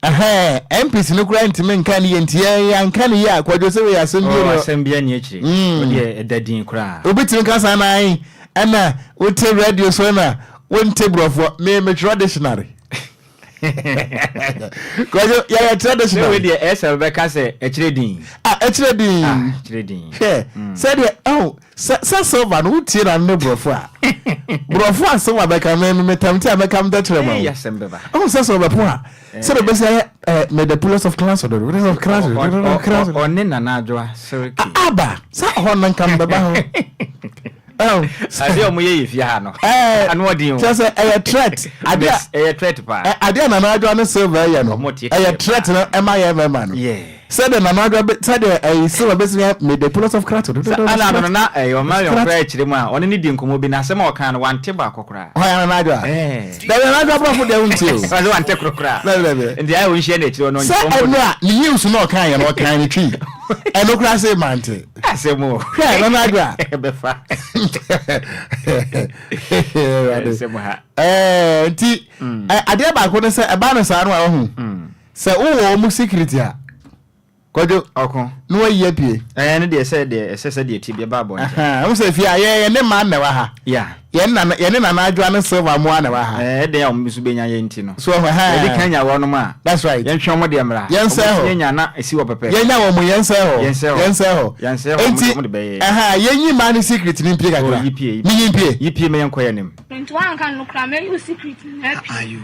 MPs no grant men kan yentie yan kan ya Kwadwo se we asembia ni akiri o de edadin kra obitim kan san nan ana wote radio so na wonte brofo me traditionary Kwadwo ya traditional we de SL be ka se ekiredin ekiredin said so van wote na no brofo a brofo aso wa be kan me tamti a be kam da trema yes mbeba so be po a so the best me the pillars of class or the class on na na adwa sorry aba sa honan kam beba ho ade o moye yefia ha no anu odin just a threat ade threat pa ade na na adwa no silver ya no a threat na ema ya man yeah said the na adwa said a silver best me the pillars of class ala no na o marion kra chire mu a oni ni di nkomo bi na asem o kan no wante ba kokora o ya na adwa da na adwa profo de unti o so wante kokora ndi ai o nhie na chire no so enua ni news no kan ya no kan ni twi eno kra say mante asemo yeah na adwa be fa nti ade ba ko ne se e ba no sa no a ho se wo mu security a Kwadwo okon no wayi apie ne de se de tibia ba bo nje wo se fi a ye ne ma na wa ha yeah ye na na adwa ne silver mo na wa ha de ya musu benya ye ntino so ha de kanya wo no ma that's right yen twon mo de mra yen se ho yen nya na esi wo pepe yen nya wo mo yen se ho mo de be yen yi ma ni secret ni mpie kakra ni yipie me yen koye nim nto an kan no kra me you secret happy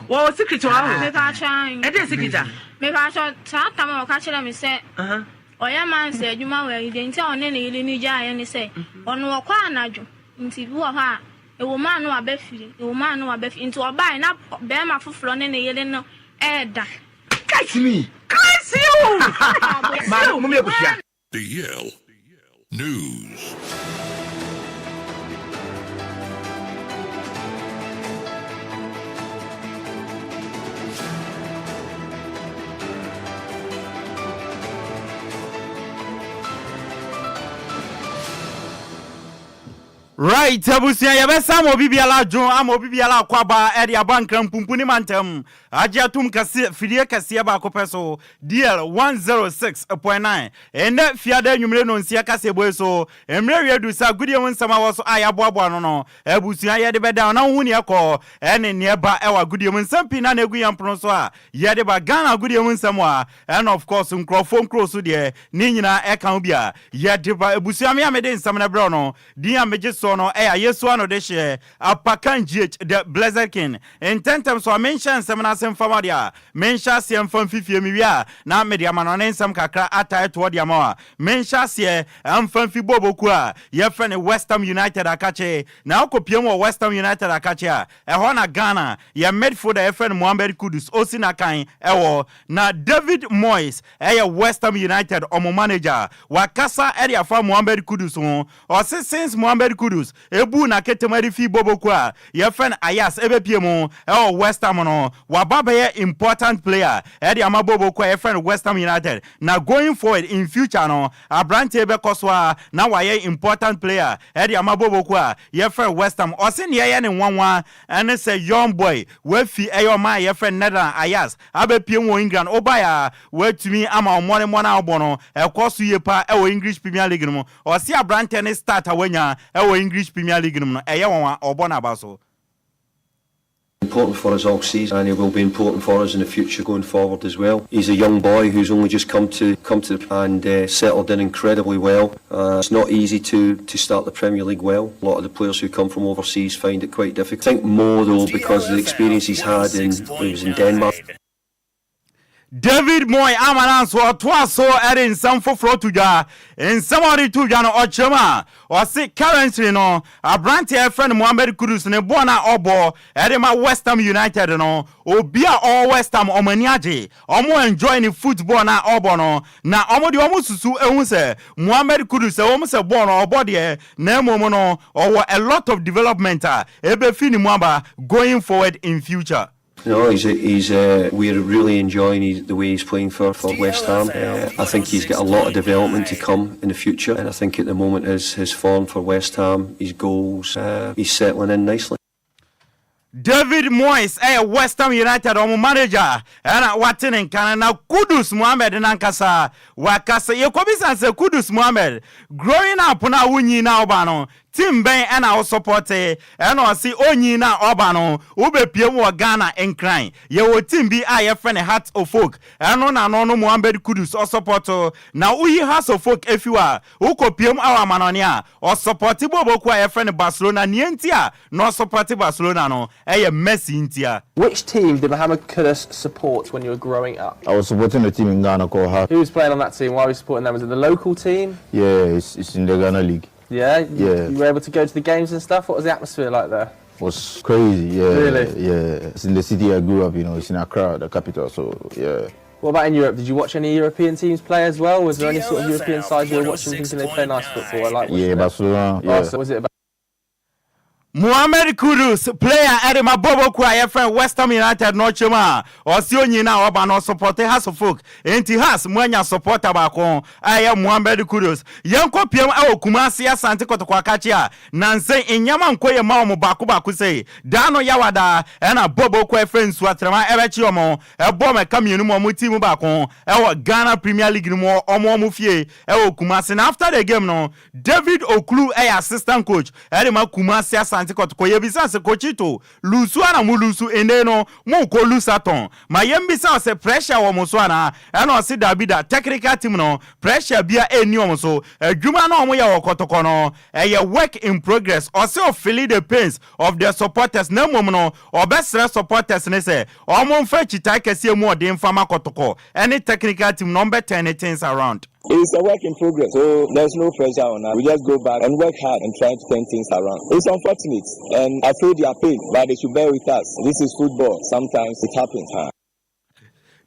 wo secret wa me ka chan e de secret me ka cho ta mo ka chere me se oya man se adwuma wa ide nti one ne yili ni ja ye ni se ono wo kwa anadwo nti bi wo ha ewo man no abafiri nti obai na be ma foforo ne yili no eda catch you ma mo me ko sia DL News. Right, abusia yabesa mo bibiala jon amo bibiala kwaba eri abankra mpumpuni mantem ajiatum kase fidie kase ba kopeso DL 106.9 ene fiade nwumre no nsia kase boeso emre wiedu sa gudie wonsama woso ayaboabo no no abusia yede beda na hu ne ekọ ene ne ba ewa gudie wonsampi na egu yamprono so a yede ba Ghana gudie wonsamo a and of course nkrofo nkroso de ni nyina eka obia yede ba abusia me amede nsam na bro no din ameje so no yesu ano de she apakan GH the Blessed King in tentem so mention sem na sem fama dia mention sem fam fifie mi wia na media manone nsem kakra atai to dia ma mention se amfam fi boboku a ye friend Western United akache na okopiem wo Western United akache a ho na Ghana ye midfield e friend Mohamed Kudus osina kan ewo na David Moyes Western United omo manager wakasa area fa Mohamed Kudus ho o since Mohamed Kudus Kudus ebu na ketemari fi Boboko a ye friend Ayas ebepie mu West Ham no wababa ye important player de ama Boboko ye friend West Ham United na going forward in future no abrante be koswa na waye important player de ama Boboko a ye friend West Ham osin ye ne nwanwa ene say young boy we fi ma ye friend Netherlands Ayas abepie mu England obaya we tumi ama omone mona obono ekosu ye pa English Premier League no osi abrante ne start awanya English Premier League no eye won obona abaso. Important for us all season, and he will be important for us in the future going forward as well. He's a young boy who's only just come to and settled in incredibly well. It's not easy to start the Premier League well. A lot of the players who come from overseas find it quite difficult. I think more though because of the experience he's had he was in Denmark. David Moy Amananso twaso in some for tuja in somebody tuja no ochema or say currently no abrante friend Mohamed Kudus ne bona obo edema West Ham United no obia all West Ham omaniaje omo enjoy the football na obo no na omo de omo susu ehun se Mohamed Kudus omo se ball no obo de na momo no or a lot of development ebe fini mwamba going forward in future. No, we're really enjoying the way he's playing for West Ham. I think he's got a lot of development to come in the future, and I think at the moment his form for West Ham, his goals, he's settling in nicely. David Moyes West Ham United manager ana watene kana na Kudus Mohammed nankasa wakasa yekobisa se Kudus Mohammed growing up na wunyi na obano team ben ana o support ana o si onyi na obano ubepiem wo Ghana Enquires ye wo team bi a friend Heart of Folk ana na no Mohammed Kudus o support na uyi Heart of Folk efiwa ukopiem awa manone a o support Boboko a friend Barcelona nientia no support Barcelona no Messi intia. Which team did Mohamed Kudus support when you were growing up? I was supporting a team in Ghana called Heart. Who was playing on that team? Why were you supporting them? Was it the local team? Yeah, it's in the Ghana League. Yeah? Yeah. You were able to go to the games and stuff? What was the atmosphere like there? It was crazy, yeah. Really? Yeah. It's in the city I grew up, it's in Accra, the capital, so yeah. What about in Europe? Did you watch any European teams play as well? Was there any sort of European side you were watching thinking they play nice football? I like yeah, Barcelona. Yeah. So was it about Mohamed Kudus player Edema Boboko a friend West Ham United no chema o si onyi na oba no support House of Folk enti has mwanya supporter ba kon aye Mohamed Kudus yanko piem Kumasi Asante Kotoko akachi a nanse enyama nkoye ma omo baako sei dano yawada na Boboko friend Suatrema ebechi omo ebo me kamienu mo team ba kon Ghana Premier League no omo fie Kumasi na after the game no David Oklu assistant coach Edema Kumasi Asante Kotoko yebisa se coachito lusu ana mulusu endeno mo ko lusaton ma yembisa se pressure wo mo so ana na o se dabida technical team no pressure bia eni o mo so adwuma na o mo ya Kotoko no work in progress o se o feel the pains of the supporters na mom no obesre supporters ne se o mo mfa chita kese mu ode mfama Kotoko any technical team number 10 things around. It's a work in progress, so there's no pressure on us. We just go back and work hard and try to turn things around. It's unfortunate, and I feel their pain, but they should bear with us. This is football. Sometimes it happens.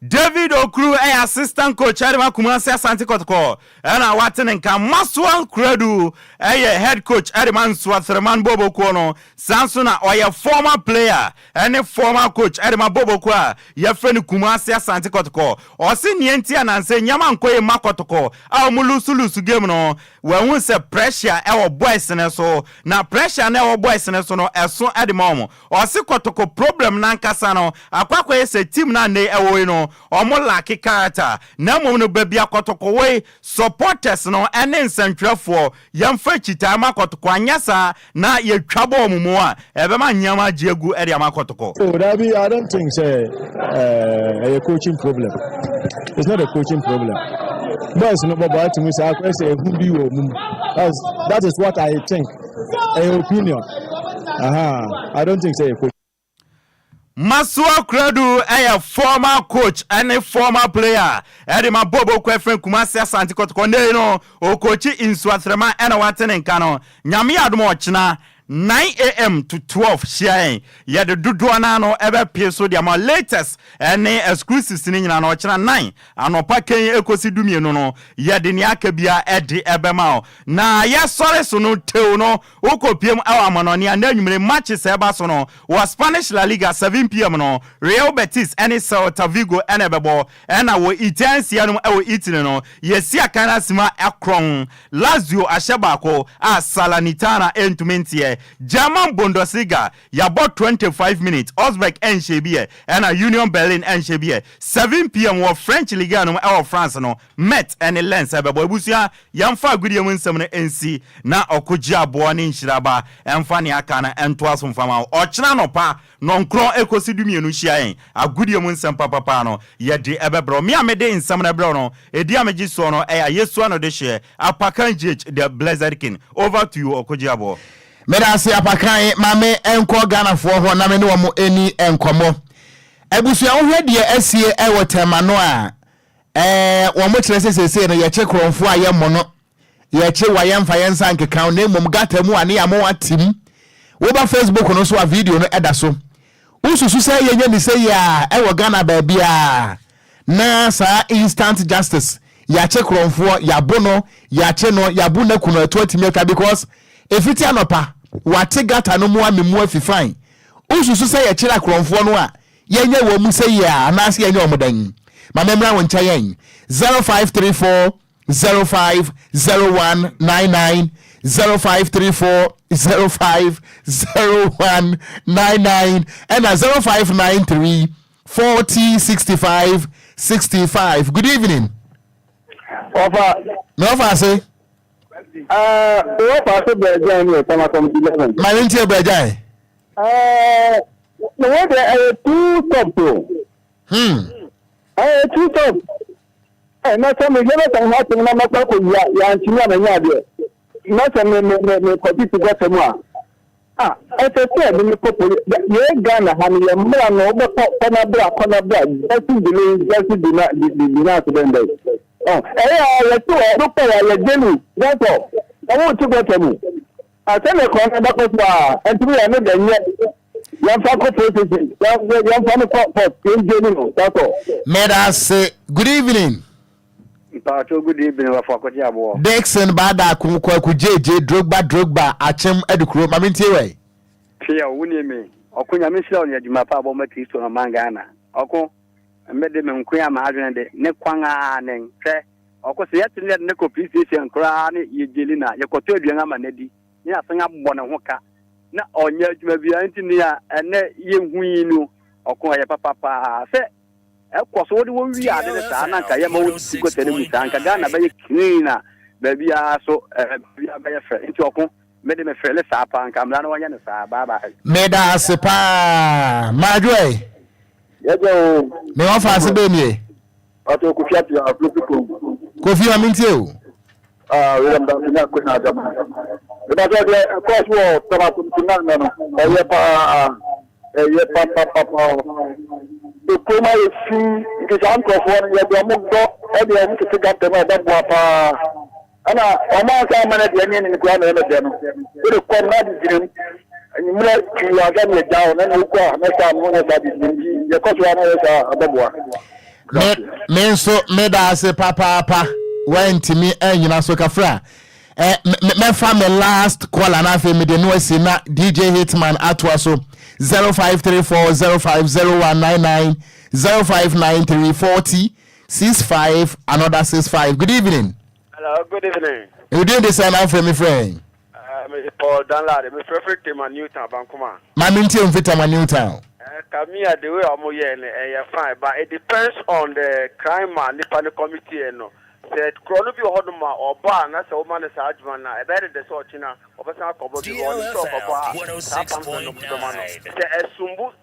David Okru assistant coach Edema Kumasi Asante Kotoko na watene nka Maswal Kredu head coach Edema Suathreman Boboko no Sansona or former player any former coach Edema Boboko your friend Kumasi Asante Kotoko or si nienti ananse nyama nkoye makotoko a mulusu game no we say pressure our boys ne so na pressure na our boys ne so no eso Edema omo or si Kotoko problem na nkasa no akwakwa ese team na ne ewo no omo laki character na mo no babia Kotoko we supporters no ene nsantwafo yamfa chita ma Kotoko anyasa na yetwabo omumu a ebema nyama jiegu ere ma Kotoko. So Dabi, I don't think say a coaching problem. It's not a coaching problem. Boys no baba to me say who be that is what I think. An opinion. I don't think say a coach. Maswa Kredu former coach and a former player. Edema Boboko friend Kumasi Asante Kotoko no o coach in Suatrema and watene nkano. Nyami admo china 9 a.m. to 12 share ya de dodo na no ebe pie so dia ma latest ene exclusives ni nyina no kira 9 anopa ken ekosi dumienu no ya de ni aka bia ede ebe ma na ya sore so no teu no okopiem awa manoni and anwumre matches eba so no was Spanish La Liga 7 p.m. no Real Betis ene Celta Vigo ene bebo ena wo Itensia no ewo Italy no yesi akana sima Ocran Lazio ashebako a Salernitana entumentie German Bundesliga ya bought 25 minutes Osbeck Enchebie and a Union Berlin Enchebie 7 p.m. wo French Ligue no e France no Met and Lens ebebo ebusia yamfa agudie mu nsem no NC na Okogyeabour Nhyiraba emfa ne aka na entoaso mfama ochina no pa nonkron ekosidumienu hia agudie mu nsem papa no ye de ebebro me amede nsem na ebro no edi amegi so no yesu ano de hye apakan the Blessed King. Over to you Okogyeabour. Meda se apakan mame enko Ghana fo ho na me ne wo mo eni enkomo ebusua wo hwede asie ewo tema no a wo mo kire sesese no ye che kronfo a ye mo no ye che wa ye mfa ye nsa nkeka na emom gata mu ane ya mo atim wo ba Facebook no so a video no eda so ususu se ye nya ni se ya ewo Ghana ba bia na sa instant justice ya che kronfo ya bono ya che no ya bu na kuno eto atimiaka because efiti anopa wate gata no mu amemu afifan ususu se ye kira kronfo no a ye nya wo mu se ya na se ye nya omodan ma memra won chayen 0534 050199 0534 050199 and 0593 4065 65. Good evening. Over. No say. What part of the journey come from 11? My name is Brajai. No, what are two top? Two top. Not some of the happen, I'm not talking about not a me copy to get more. As I said, in the couple, you're Ghana, honey, a man over corner black, just in the not to them. Oh, let's do it. Look at Jenny. That's all. I want to go to me. I tell you, corner back and to me, I know that young Falco processing, young family for that's all. May I say good evening. Good evening, Okogyeabour. Dixon Bada Kumukwaku JJ Drogba Achem Edukro Mamintiwe. Tia Winnie, Okunya Mission Yajimapa Bomati to Mangana. Oko, made them Nkuya Madran de Nekwanga and Oko yet to let Neko pieces and Krani Yelina, Yakoto Yangamanedi, Yasanga Bonahoka. Not on your Antonia and Yen Winu, Okoya Papa. Of course, what we are in the Sanaka, Yamo, Sanka, Ghana, very cleaner, baby, so we are very fair. Into Okon, made him a fairless sapa and Camlano Yanasa, bye. Meda Sepa, Madre. Yes, me offer as a baby. Auto Kofi, Kofi, I mean you. We am down to Kunada. Of course, war, Papa. The Puma is free, it is uncle for the every end to pick up the mother Papa. And I manage the Indian in the ground of them. It will come not dream, and you are getting down and you go, Mr. Mona, that is the cost one. Men so made us a papa went to me and you know so kafra. Me family last call and after me the noise na DJ Hitman Atwaso 0534 050199 0593 40 65 another 65. Good evening. Hello, good evening. You doing this and after me friend? Paul Danlade, my favorite team in Newtown, Bankuma. My main team fit in Newtown. Kamia the way I'm fine, but it depends on the crime man, the committee, no. Said Chronobi Hodoma or Bar, that's a woman as Ajman, a better the Sochina, or Pasa Kobo, Sumbu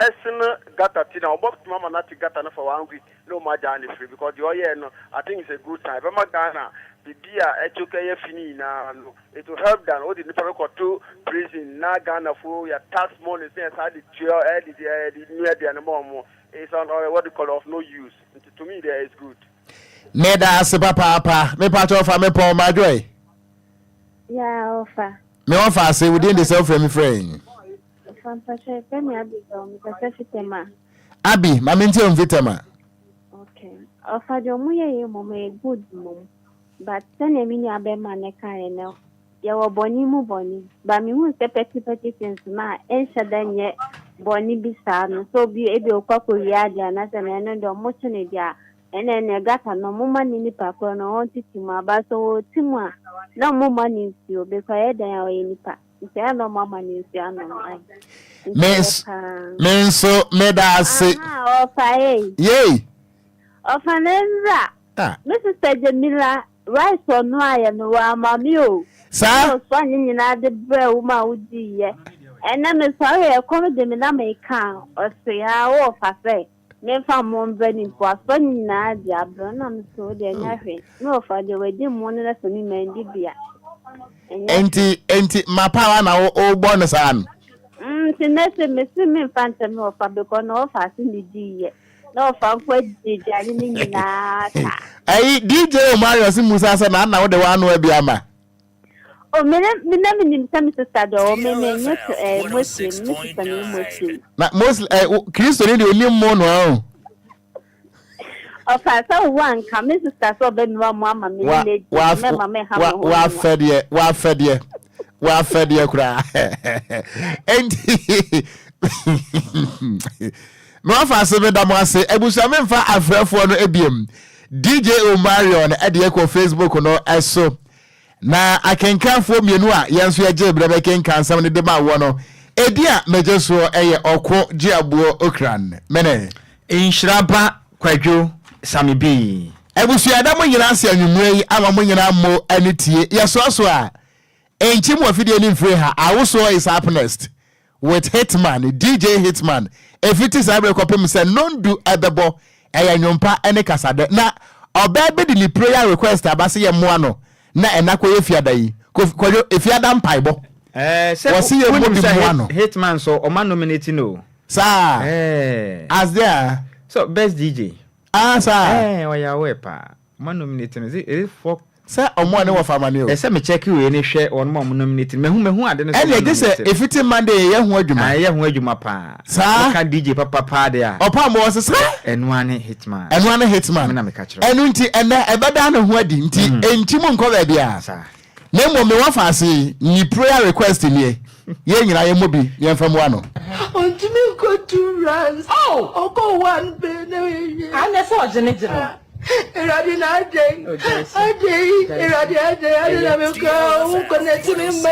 Essener got a tina, or Bob Mama Nati got enough for 1 week, no Majani free, because you're here, no, I think it's a good time. But Magana, the dear Echuka Fini now, it will help them, all the different two prison, Nagana for your tax money, since I did the new idea and more. It's on what you call of no use. To me, there is good. Meda se papa me part of me Paul Madre. Yeah, offer. Me want to say within the self frame frame. Abi, my mentor on Vitama. Okay. Offer your muye mama good mom. But then a mini abema neca now. You were bonny mu bonny. But me won't say petty things ma, and then yet bonny be sad, so be able to cockle yard and as a man and your motion idea. And then I got no more money in the paper and I wanted to my basso Timwa. No more money in you because I are in the pack. If I no more money in the Miss so made us say, yea. Of an enra. Mrs. Jamila, rice or no, I am no mammy. Sir, funny in the bread woman dear. And I'm sorry, I call them in America or say, how I say. Never more burning for funny Nadia, Burnham, so they're nothing. No, for the wedding one of me, Mandibia. Ain't my power now, old bonus on. Sinessa, Mr. Phantom of Fabico, no fashion the no fun for the Janine. I DJ Mario Simusasa, and now the one will be ama. Oh, me never knew some sister, or maybe Muslim. Most Christian, you knew more now. Of I saw one come, Mrs. Tasso, Ben Mamma, fed ye, cry. And no fast, Madame, I say, Ebusamen for a friend for no ABM. DJ Omarion at the Echo Facebook or no, as so. Na I can come for me no yes we je brebe ken kan sam ne de ma wo no edia mejeso eye Okogyeabour Ocran mene Nhyiraba Kwadwo Sammy B ebusu adam nyina ase anwumre yi ama mo nyina mo anitie yeso so a enchi mo afide ni mfre ha awoso is happiness with Hitman DJ Hitman if it is abre kopem say non do adebo eye nwompa ene kasade na oba be di prayer request abase ye mo ano na enakwa efiada yi Kwadwo efiada mpaibo wasi ye mo bi ano Hitman so o man nominating no sir as there so best DJ sir o ya wepa man nominating is for sir o mo ne wo famani o se me check we ni hwe on mo nominating mehu ade no so e say if it Monday ye hu adwuma ye hu adwuma pa sir ka DJ papa de a opa mo se sir enu ane Hitman me na me ka kire enu nti ena ebeda na hu adi nti enti mo nko ba bia sir na mo me wa fase ni prayer request ni ye nyina ye mobi ye mfam wa no ontimi go 2 runs oko 1 bene ane so jene Eradi na ade. Ade. Eradi ade. Ade na me ko. Uko na timi